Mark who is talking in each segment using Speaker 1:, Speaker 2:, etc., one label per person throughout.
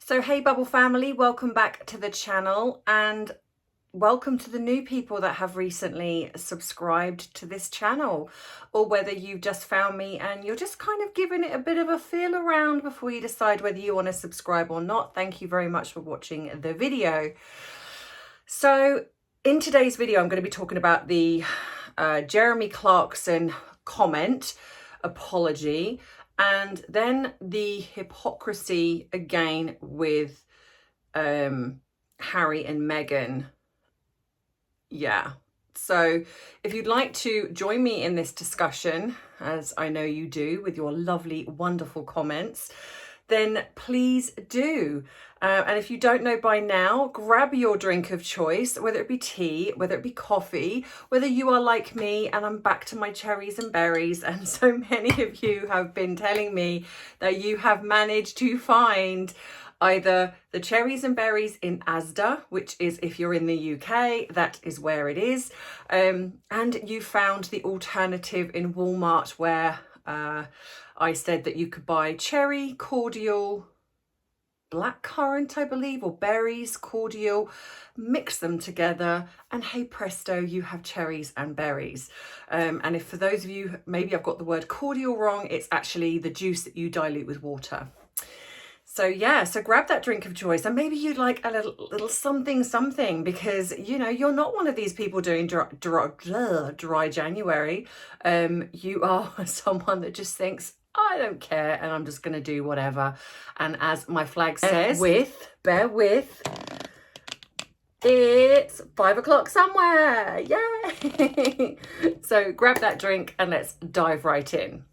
Speaker 1: So hey Bubble family, welcome back to the channel and welcome to the new people that have recently subscribed to this channel, or whether you've just found me and you're just kind of giving it a bit of a feel around before you decide whether you want to subscribe or not. Thank you very much for watching the video. So in today's video I'm going to be talking about the Jeremy Clarkson comment apology, and then the hypocrisy again with Harry and Meghan. Yeah. So if you'd like to join me in this discussion, as I know you do with your lovely, wonderful comments, then please do. And if you don't know by now, grab your drink of choice, whether it be tea, whether it be coffee, whether you are like me and I'm back to my cherries and berries. And so many of you have been telling me that you have managed to find either the cherries and berries in Asda, which is, if you're in the UK, that is where it is. And you found the alternative in Walmart, where I said that you could buy cherry, cordial, blackcurrant, I believe, or berries, cordial, mix them together, and hey presto, you have cherries and berries. And if for those of you, maybe I've got the word cordial wrong, it's actually the juice that you dilute with water. So yeah, so grab that drink of choice, and maybe you'd like a little something, because you know you're not one of these people doing dry January. You are someone that just thinks, I don't care, and I'm just going to do whatever. And as my flag says, bear with, it's 5 o'clock somewhere. Yay! So grab that drink and let's dive right in.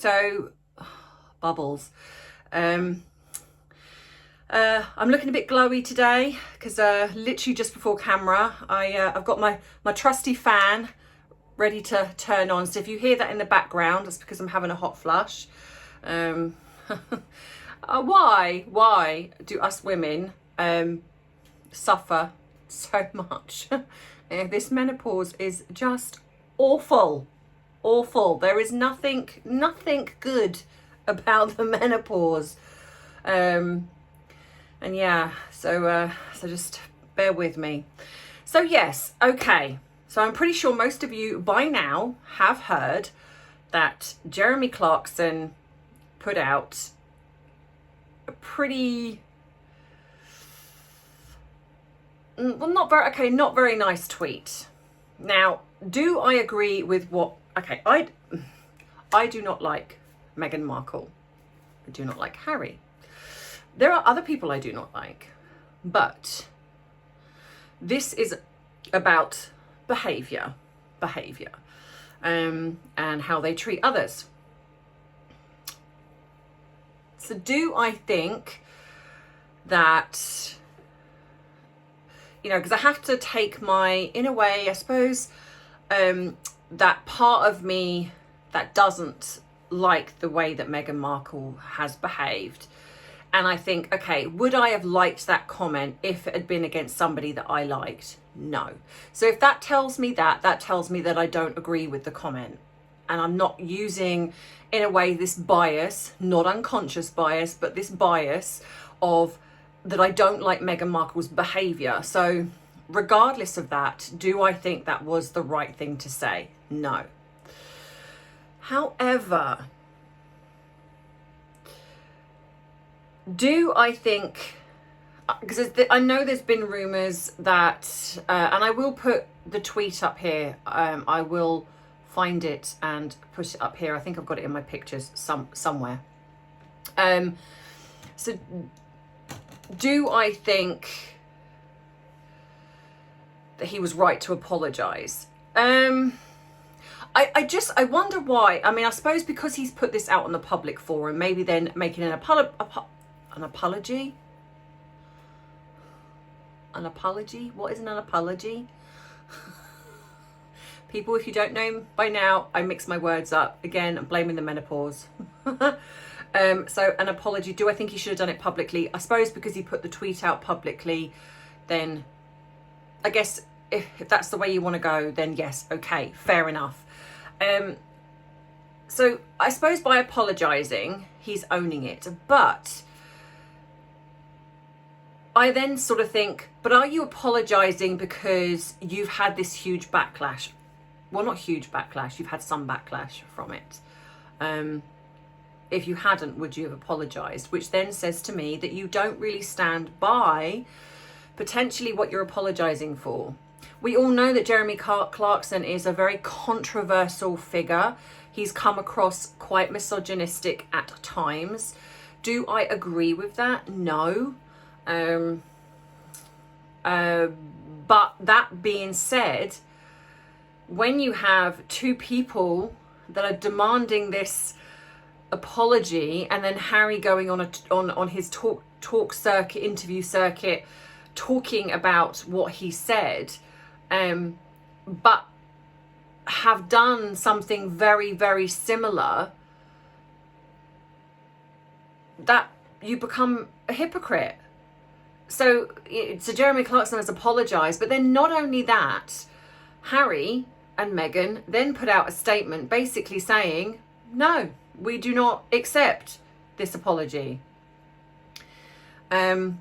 Speaker 1: So, bubbles. I'm looking a bit glowy today because literally just before camera, I've got my trusty fan ready to turn on. So if you hear that in the background, that's because I'm having a hot flush. Why do us women suffer so much? This menopause is just awful. Awful. There is nothing good about the menopause. And yeah, so just bear with me. So yes, okay. So I'm pretty sure most of you by now have heard that Jeremy Clarkson put out a pretty not very nice tweet. Now, do I agree with what? Okay, I do not like Meghan Markle. I do not like Harry. There are other people I do not like, but this is about behavior, and how they treat others. So do I think that, you know, because I have to take my, in a way, I suppose, that part of me that doesn't like the way that Meghan Markle has behaved. And I think, okay, would I have liked that comment if it had been against somebody that I liked? No. So if that tells me that tells me that I don't agree with the comment. And I'm not using, in a way, this bias, not unconscious bias, but this bias of that I don't like Meghan Markle's behavior. So regardless of that, do I think that was the right thing to say? No. However, do I think, because I know there's been rumours that, and I will put the tweet up here, I will find it and push it up here. I think I've got it in my pictures somewhere. So do I think that he was right to apologise? I wonder why. I mean, I suppose because he's put this out on the public forum, maybe then making an apology? An apology? What is an apology? People, if you don't know by now, I mix my words up. Again, I'm blaming the menopause. So an apology, do I think he should have done it publicly? I suppose because he put the tweet out publicly, then I guess if that's the way you want to go, then yes, okay, fair enough. So I suppose by apologising, he's owning it. But I then sort of think, but are you apologising because you've had this huge backlash? Well, not huge backlash, you've had some backlash from it. If you hadn't, would you have apologised? Which then says to me that you don't really stand by potentially what you're apologising for. We all know that Jeremy Clarkson is a very controversial figure. He's come across quite misogynistic at times. Do I agree with that? No. But that being said, when you have two people that are demanding this apology, and then Harry going on his talk circuit, interview circuit, talking about what he said, but have done something very, very similar, that you become a hypocrite. So Jeremy Clarkson has apologised, but then not only that, Harry and Meghan then put out a statement basically saying, no, we do not accept this apology. And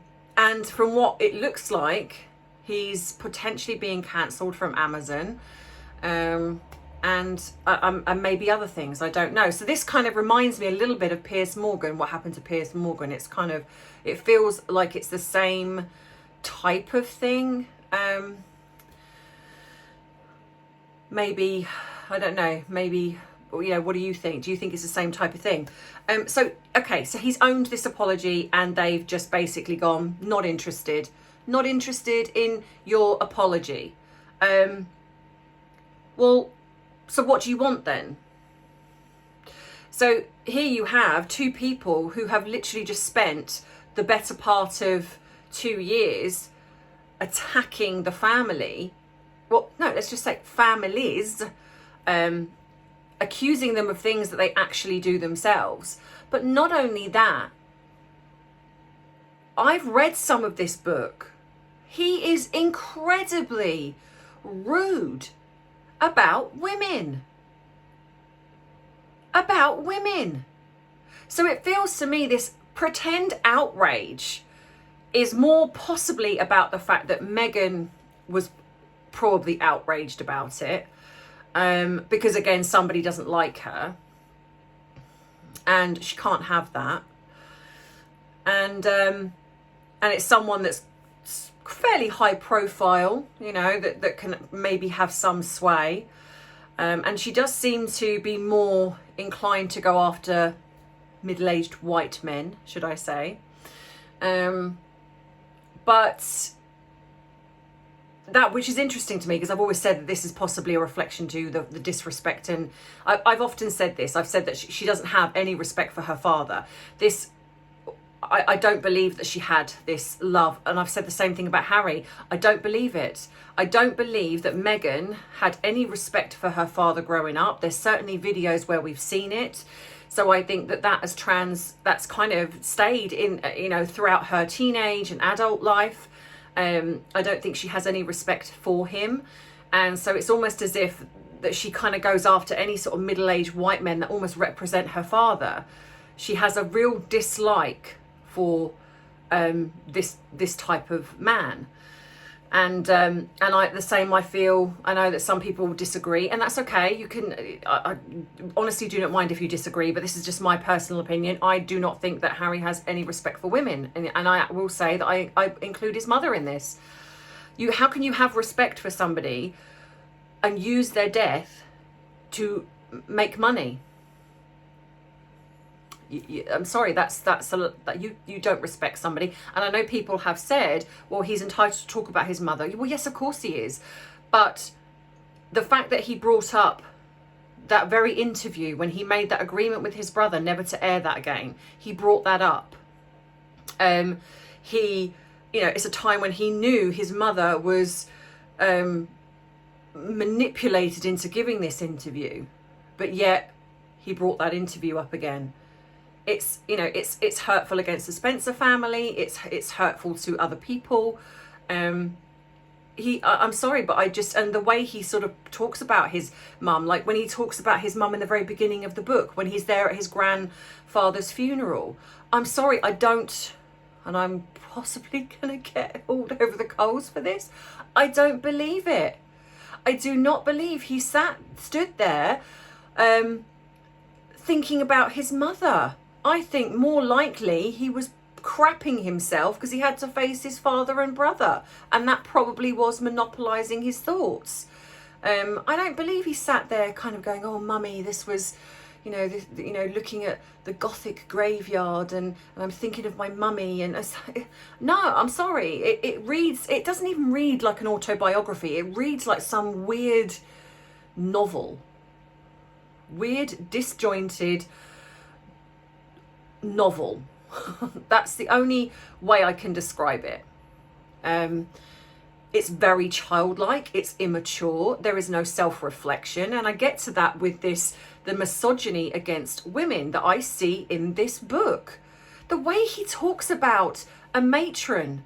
Speaker 1: from what it looks like, he's potentially being cancelled from Amazon, and maybe other things, I don't know. So this kind of reminds me a little bit of Piers Morgan, what happened to Piers Morgan. It's kind of, it feels like it's the same type of thing. Maybe, I don't know, maybe, you know, what do you think? Do you think it's the same type of thing? So he's owned this apology, and they've just basically gone, not interested in your apology. Well, so what do you want then? So here you have two people who have literally just spent the better part of 2 years attacking the family. Well, no, let's just say families, accusing them of things that they actually do themselves. But not only that, I've read some of this book. He is incredibly rude about women. So it feels to me this pretend outrage is more possibly about the fact that Meghan was probably outraged about it, because again, somebody doesn't like her and she can't have that, and it's someone that's fairly high profile, you know, that can maybe have some sway, and she does seem to be more inclined to go after middle-aged white men, should I say. But that, which is interesting to me, because I've always said that this is possibly a reflection to the disrespect, and I've often said this. I've said that she doesn't have any respect for her father. I don't believe that she had this love, and I've said the same thing about Harry. I don't believe it. I don't believe that Meghan had any respect for her father growing up. There's certainly videos where we've seen it. So I think that's kind of stayed in, you know, throughout her teenage and adult life. I don't think she has any respect for him. And so it's almost as if that she kind of goes after any sort of middle-aged white men that almost represent her father. She has a real dislike for this type of man. And I feel, I know that some people will disagree, and that's okay. You can, I honestly do not mind if you disagree, but this is just my personal opinion. I do not think that Harry has any respect for women. And I will say that I include his mother in this. How can you have respect for somebody and use their death to make money? I'm sorry, you don't respect somebody. And I know people have said, well, he's entitled to talk about his mother. Well, yes, of course he is. But the fact that he brought up that very interview when he made that agreement with his brother never to air that again, he brought that up. It's a time when he knew his mother was manipulated into giving this interview, but yet he brought that interview up again. It's, you know, it's hurtful against the Spencer family. It's hurtful to other people. I'm sorry, but and the way he sort of talks about his mum, like when he talks about his mum in the very beginning of the book, when he's there at his grandfather's funeral, I'm sorry, I don't, and I'm possibly going to get hauled over the coals for this, I don't believe it. I do not believe he stood there thinking about his mother. I think more likely he was crapping himself because he had to face his father and brother, and that probably was monopolizing his thoughts. I don't believe he sat there kind of going, oh mummy, this was, you know, looking at the Gothic graveyard and I'm thinking of my mummy. And no, I'm sorry, it doesn't even read like an autobiography. It reads like some weird novel, weird disjointed novel. That's the only way I can describe it. It's very childlike, it's immature, there is no self-reflection, and I get to that with the misogyny against women that I see in this book. The way he talks about a matron.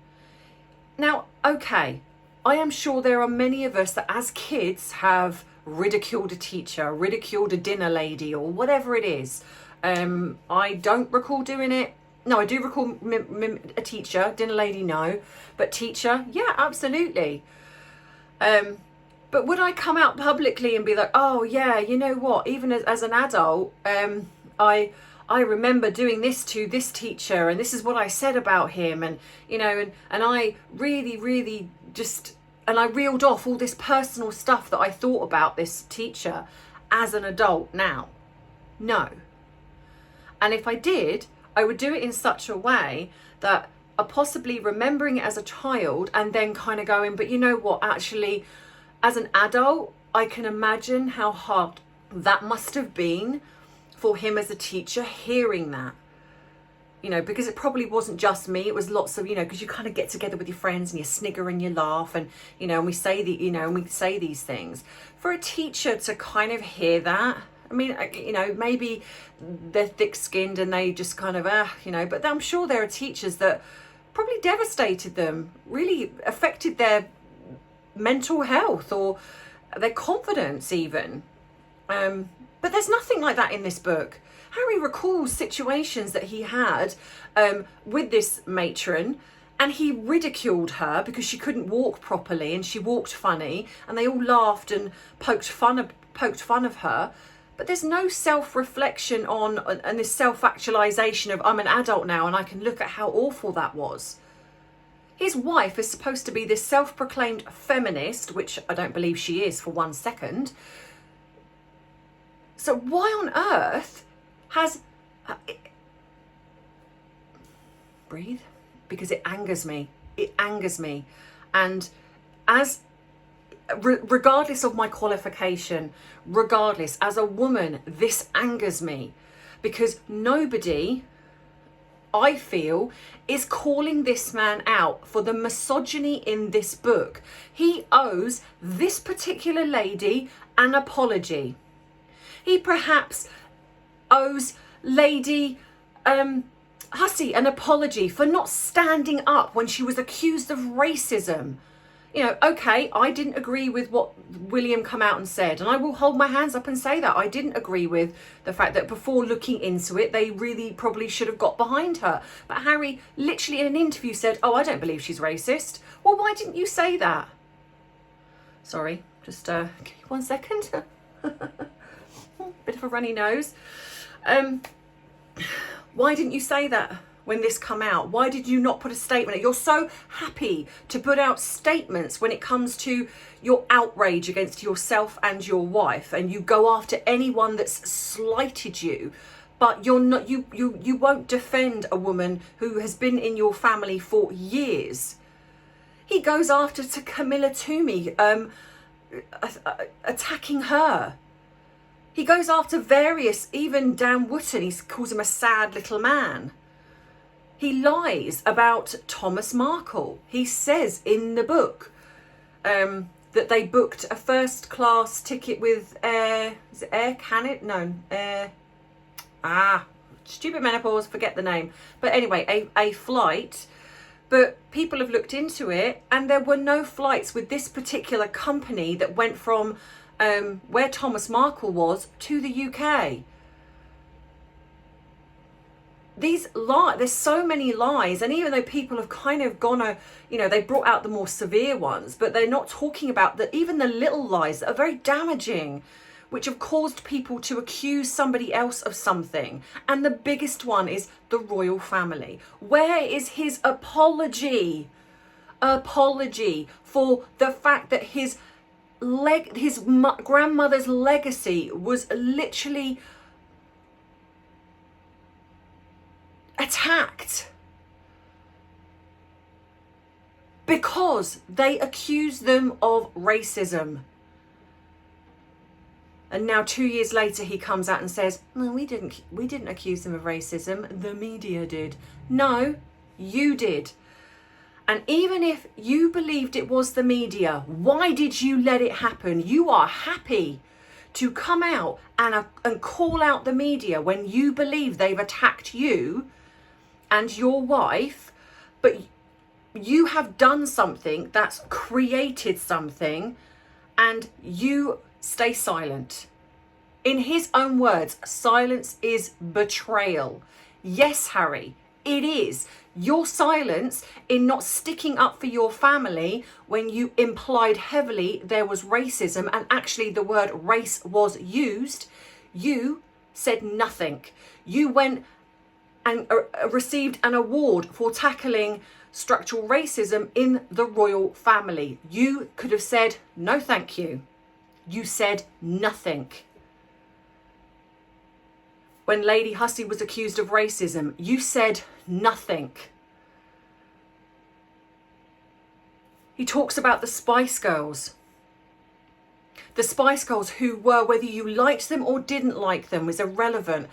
Speaker 1: Now, okay, I am sure there are many of us that as kids have ridiculed a teacher, ridiculed a dinner lady, or whatever it is. I don't recall doing it. No, I do recall a teacher, dinner lady, no. But teacher, yeah, absolutely. But would I come out publicly and be like, oh yeah, you know what, even as an adult, I remember doing this to this teacher and this is what I said about him, and you know, and I really just, and I reeled off all this personal stuff that I thought about this teacher as an adult now. No. And if I did, I would do it in such a way that are possibly remembering it as a child and then kind of going, but you know what, actually, as an adult, I can imagine how hard that must have been for him as a teacher, hearing that. You know, because it probably wasn't just me, it was lots of, you know, because you kind of get together with your friends and you snigger and you laugh and, you know, and we say these things. For a teacher to kind of hear that, I mean, you know, maybe they're thick-skinned and they just kind of, you know, but I'm sure there are teachers that probably devastated them, really affected their mental health or their confidence even. But there's nothing like that in this book. Harry recalls situations that he had with this matron, and he ridiculed her because she couldn't walk properly and she walked funny, and they all laughed and poked fun of her. But there's no self-reflection on, and this self-actualization of, I'm an adult now and I can look at how awful that was. His wife is supposed to be this self-proclaimed feminist, which I don't believe she is for 1 second. So why on earth has... breathe? Because it angers me. It angers me. And as... regardless of my qualification, regardless, as a woman, this angers me because nobody, I feel, is calling this man out for the misogyny in this book. He owes this particular lady an apology. He perhaps owes Lady Hussey an apology for not standing up when she was accused of racism. You know, okay, I didn't agree with what William come out and said, and I will hold my hands up and say that. I didn't agree with the fact that before looking into it, they really probably should have got behind her. But Harry literally in an interview said, oh, I don't believe she's racist. Well, why didn't you say that? Sorry, just give me 1 second. Bit of a runny nose. Why didn't you say that when this come out? Why did you not put a statement? You're so happy to put out statements when it comes to your outrage against yourself and your wife, and you go after anyone that's slighted you, but you're not, you won't defend a woman who has been in your family for years. He goes after to Camilla Toomey, attacking her. He goes after various, even Dan Wootton, he calls him a sad little man. He lies about Thomas Markle. He says in the book that they booked a first-class ticket with Air Canada? No, stupid menopause, forget the name. But anyway, a flight. But people have looked into it, and there were no flights with this particular company that went from where Thomas Markle was to the UK. These lies, there's so many lies, and even though people have kind of gone, they brought out the more severe ones, but they're not talking about even the little lies that are very damaging, which have caused people to accuse somebody else of something. And the biggest one is the royal family. Where is his apology? Apology for the fact that his grandmother's legacy was literally attacked because they accused them of racism. And now 2 years later he comes out and says, no, we didn't accuse them of racism, the media did. No, you did. And even if you believed it was the media, why did you let it happen? You are happy to come out and call out the media when you believe they've attacked you and your wife, but you have done something that's created something, and you stay silent. In his own words, silence is betrayal. Yes, Harry, it is. Your silence in not sticking up for your family when you implied heavily there was racism and actually the word race was used, you said nothing. You went and received an award for tackling structural racism in the royal family. You could have said, no, thank you. You said nothing. When Lady Hussey was accused of racism, you said nothing. He talks about the Spice Girls. The Spice Girls who were, whether you liked them or didn't like them, was irrelevant.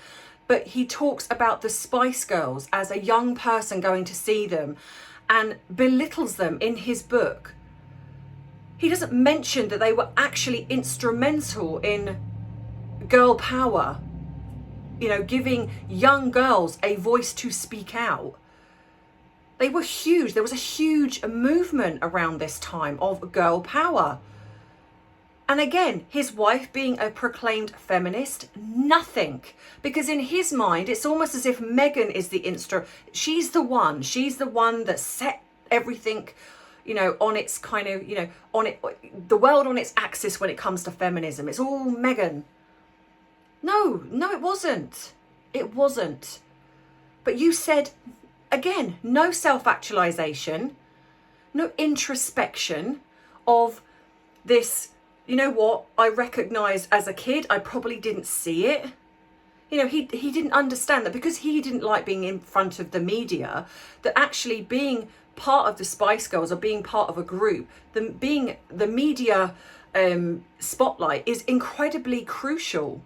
Speaker 1: But he talks about the Spice Girls as a young person going to see them and belittles them in his book. He doesn't mention that they were actually instrumental in girl power, giving young girls a voice to speak out. They were huge. There was a huge movement around this time of girl power. And again, his wife being a proclaimed feminist, nothing. Because in his mind, it's almost as if Meghan is the she's the one that set everything, on its kind of, the world on its axis when it comes to feminism. It's all Meghan. No, it wasn't. It wasn't. But you said, again, no self-actualization, no introspection of this. You know what? I recognised as a kid, I probably didn't see it. He didn't understand that because he didn't like being in front of the media, that actually being part of the Spice Girls or being part of a group, being the media spotlight is incredibly crucial.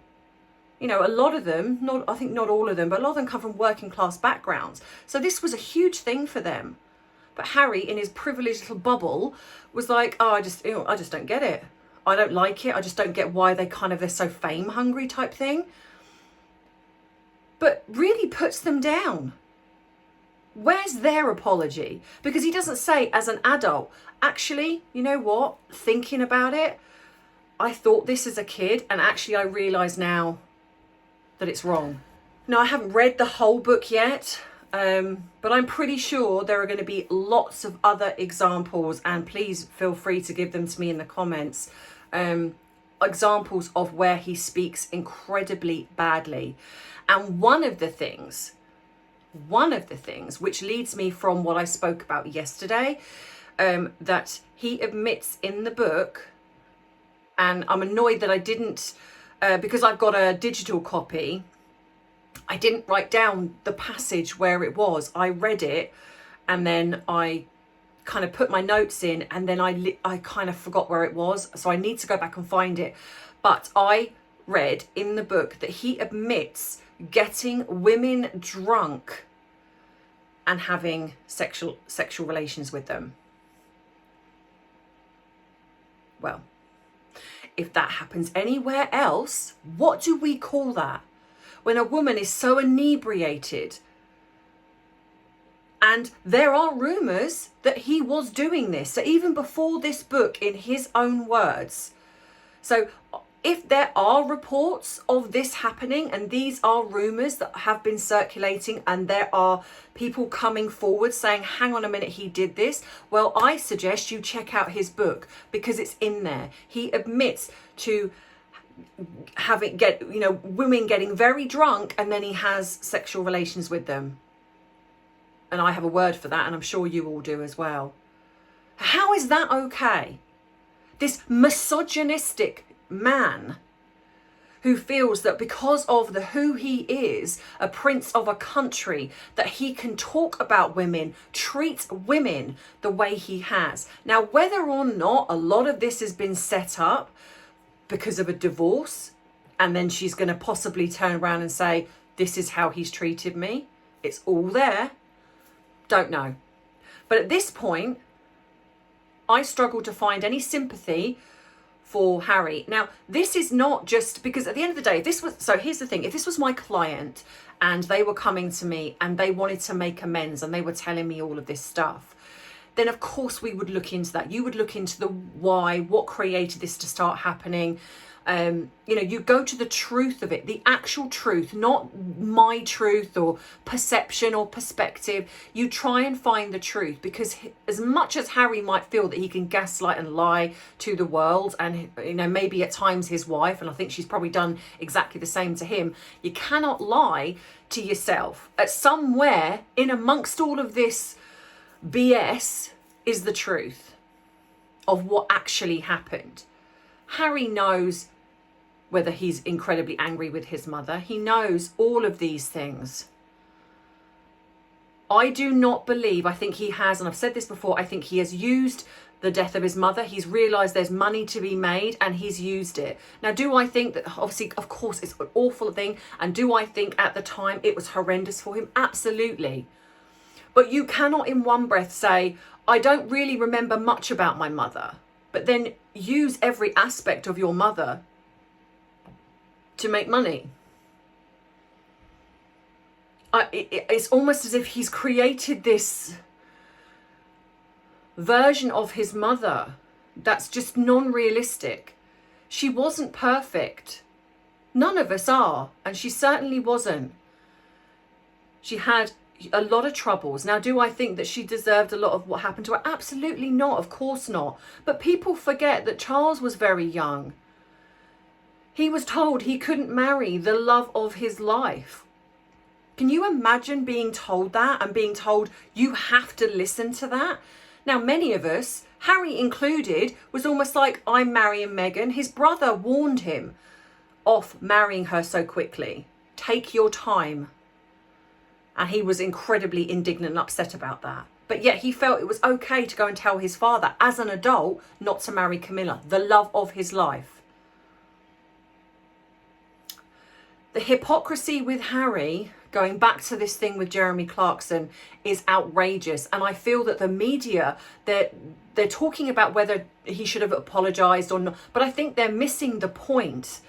Speaker 1: A lot of them, I think not all of them, but a lot of them come from working class backgrounds. So this was a huge thing for them. But Harry, in his privileged little bubble, was like, oh, I just don't get it. I don't like it. I just don't get why they're so fame hungry type thing. But really puts them down. Where's their apology? Because he doesn't say as an adult, actually, you know what? Thinking about it, I thought this as a kid, and actually I realise now that it's wrong. Now, I haven't read the whole book yet, but I'm pretty sure there are going to be lots of other examples, and please feel free to give them to me in the comments. Examples of where he speaks incredibly badly. And one of the things which leads me from what I spoke about yesterday, that he admits in the book, and I'm annoyed that I didn't, because I've got a digital copy, I didn't write down the passage where it was. I read it and then I kind of put my notes in, and then I kind of forgot where it was. So I need to go back and find it. But I read in the book that he admits getting women drunk and having sexual relations with them. Well, if that happens anywhere else, what do we call that? when a woman is so inebriated. And there are rumours that he was doing this. So even before this book, in his own words. So if there are reports of this happening, and these are rumours that have been circulating, and there are people coming forward saying, hang on a minute, he did this. Well, I suggest you check out his book, because it's in there. He admits to women getting very drunk, and then he has sexual relations with them. And I have a word for that, and I'm sure you all do as well. How is that okay? This misogynistic man who feels that because of who he is, a prince of a country, that he can talk about women, treat women the way he has. Now, whether or not a lot of this has been set up because of a divorce, and then she's going to possibly turn around and say, this is how he's treated me. It's all there. Don't know. But at this point, I struggle to find any sympathy for Harry. Now, this is not just because at the end of the day, here's the thing. If this was my client and they were coming to me and they wanted to make amends and they were telling me all of this stuff, then of course we would look into that. You would look into the why, what created this to start happening. You go to the truth of it, the actual truth, not my truth or perception or perspective. You try and find the truth, because as much as Harry might feel that he can gaslight and lie to the world, and maybe at times his wife, and I think she's probably done exactly the same to him, you cannot lie to yourself. At somewhere in amongst all of this BS is the truth of what actually happened. Harry knows whether he's incredibly angry with his mother. He knows all of these things. I do not believe, I think he has, and I've said this before, I think he has used the death of his mother. He's realised there's money to be made and he's used it. Now, do I think that, obviously, of course, it's an awful thing. And do I think at the time it was horrendous for him? Absolutely. But you cannot in one breath say, I don't really remember much about my mother, but then use every aspect of your mother to make money. It's almost as if he's created this version of his mother that's just non-realistic. She wasn't perfect. None of us are, and she certainly wasn't. She had a lot of troubles. Now, do I think that she deserved a lot of what happened to her? Absolutely not, of course not. But people forget that Charles was very young. He was told he couldn't marry the love of his life. Can you imagine being told that, and being told you have to listen to that? Now, many of us, Harry included, was almost like, I'm marrying Meghan. His brother warned him off marrying her so quickly. Take your time. And he was incredibly indignant and upset about that. But yet he felt it was okay to go and tell his father as an adult not to marry Camilla, the love of his life. The hypocrisy with Harry, going back to this thing with Jeremy Clarkson, is outrageous. And I feel that the media, they're talking about whether he should have apologised or not. But I think they're missing the point.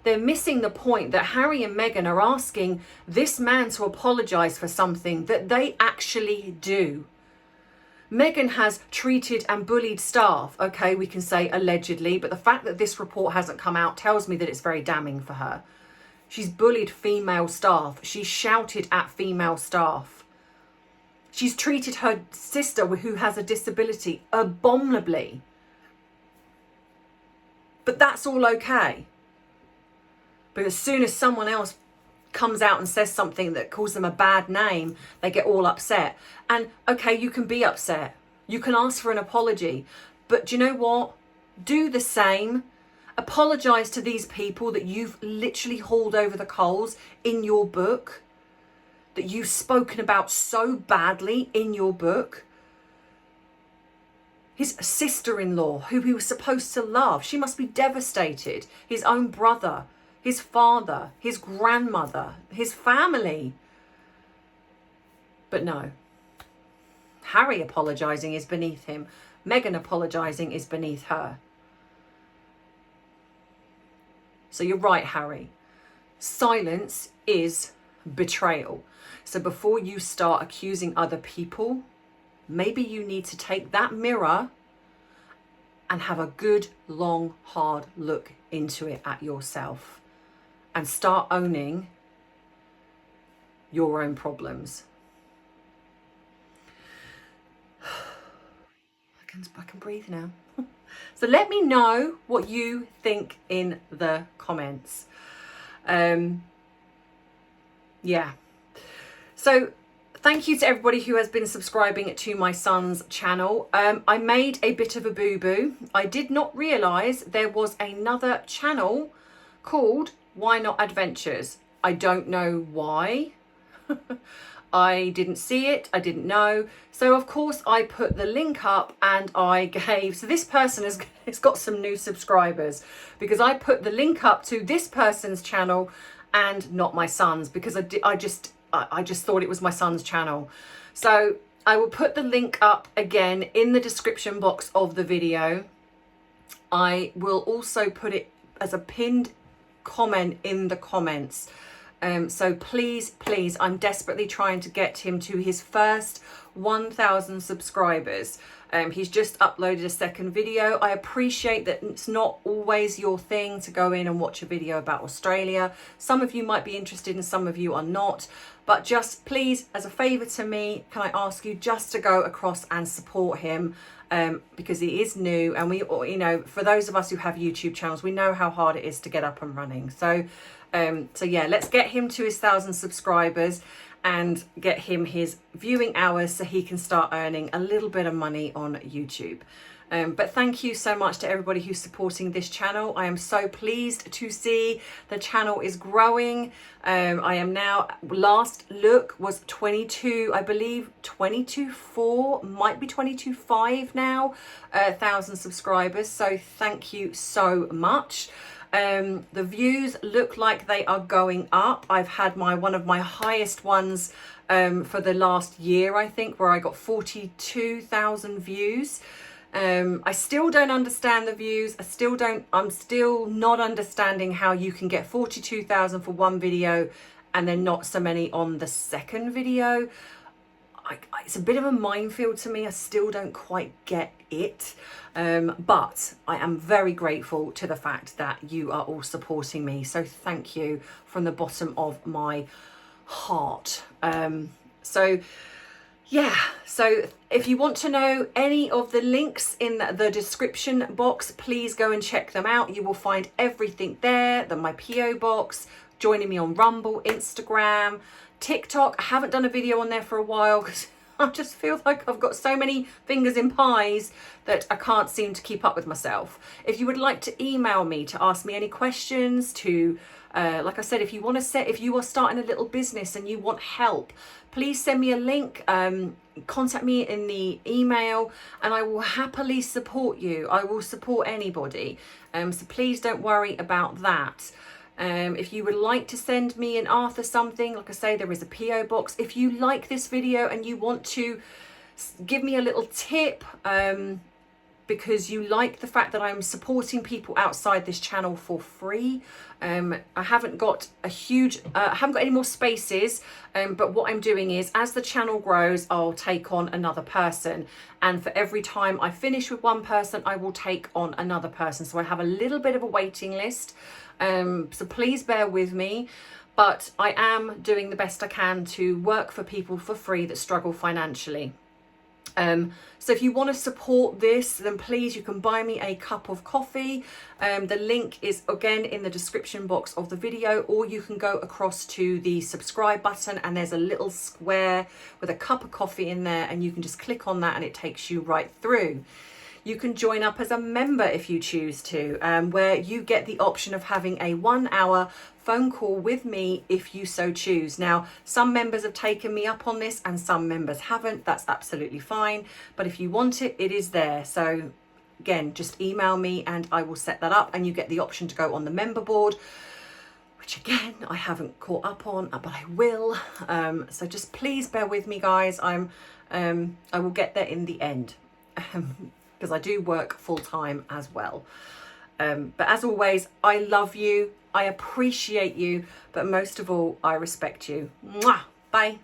Speaker 1: They're missing the point that Harry and Meghan are asking this man to apologise for something that they actually do. Meghan has treated and bullied staff. Okay, we can say allegedly, but the fact that this report hasn't come out tells me that it's very damning for her. She's bullied female staff. She's shouted at female staff. She's treated her sister who has a disability abominably. But that's all okay. But as soon as someone else comes out and says something that calls them a bad name, they get all upset. And okay, you can be upset. You can ask for an apology. But do you know what? Do the same. Apologise to these people that you've literally hauled over the coals in your book, that you've spoken about so badly in your book. His sister-in-law, who he was supposed to love, she must be devastated. His own brother, his father, his grandmother, his family. But no. Harry apologising is beneath him. Meghan apologising is beneath her. So you're right, Harry. silence is betrayal. So before you start accusing other people, maybe you need to take that mirror and have a good, long, hard look into it at yourself and start owning your own problems. I can breathe now. So let me know what you think in the comments. Yeah. So thank you to everybody who has been subscribing to my son's channel. I made a bit of a boo-boo. I did not realise there was another channel called Why Not Adventures. I don't know why. I didn't see it, I didn't know. So of course I put the link up and I gave, so this person has got some new subscribers because I put the link up to this person's channel and not my son's, because I just thought it was my son's channel. So I will put the link up again in the description box of the video. I will also put it as a pinned comment in the comments. So please, I'm desperately trying to get him to his first 1,000 subscribers. He's just uploaded a second video. I appreciate that it's not always your thing to go in and watch a video about Australia. Some of you might be interested and some of you are not. But just please, as a favour to me, can I ask you just to go across and support him, because he is new, and we, you know, for those of us who have YouTube channels, we know how hard it is to get up and running. So yeah, let's get him to his 1,000 subscribers and get him his viewing hours so he can start earning a little bit of money on YouTube. But thank you so much to everybody who's supporting this channel. I am so pleased to see the channel is growing. I am now, last look was 22, I believe 22.4, might be 22.5 now, 1,000 subscribers. So thank you so much. The views look like they are going up. I've had one of my highest ones for the last year, I think, where I got 42,000 views. I still don't understand the views. I'm still not understanding how you can get 42,000 for one video and then not so many on the second video. It's a bit of a minefield to me. I still don't quite get it. But I am very grateful to the fact that you are all supporting me. So thank you from the bottom of my heart. Yeah, so if you want to know any of the links in the description box, please go and check them out. You will find everything there, my PO box, joining me on Rumble, Instagram, TikTok. I haven't done a video on there for a while because I just feel like I've got so many fingers in pies that I can't seem to keep up with myself. If you would like to email me to ask me any questions, to like I said, if you are starting a little business and you want help, please send me a link, contact me in the email, and I will happily support you. I will support anybody. So please don't worry about that. If you would like to send me and Arthur something, like I say, there is a PO box. If you like this video and you want to give me a little tip, because you like the fact that I'm supporting people outside this channel for free. I haven't got any more spaces, but what I'm doing is, as the channel grows, I'll take on another person, and for every time I finish with one person, I will take on another person. So I have a little bit of a waiting list, so please bear with me, but I am doing the best I can to work for people for free that struggle financially. So if you want to support this, then please, you can buy me a cup of coffee. The link is again in the description box of the video, or you can go across to the subscribe button and there's a little square with a cup of coffee in there, and you can just click on that and it takes you right through. You can join up as a member if you choose to, where you get the option of having a 1-hour phone call with me if you so choose. Now, some members have taken me up on this and some members haven't. That's absolutely fine. But if you want it, it is there. So again, just email me and I will set that up, and you get the option to go on the member board, which again, I haven't caught up on, but I will. So just please bear with me, guys. I will get there in the end. Because I do work full time as well. But as always, I love you. I appreciate you, but most of all, I respect you. Mwah! Bye.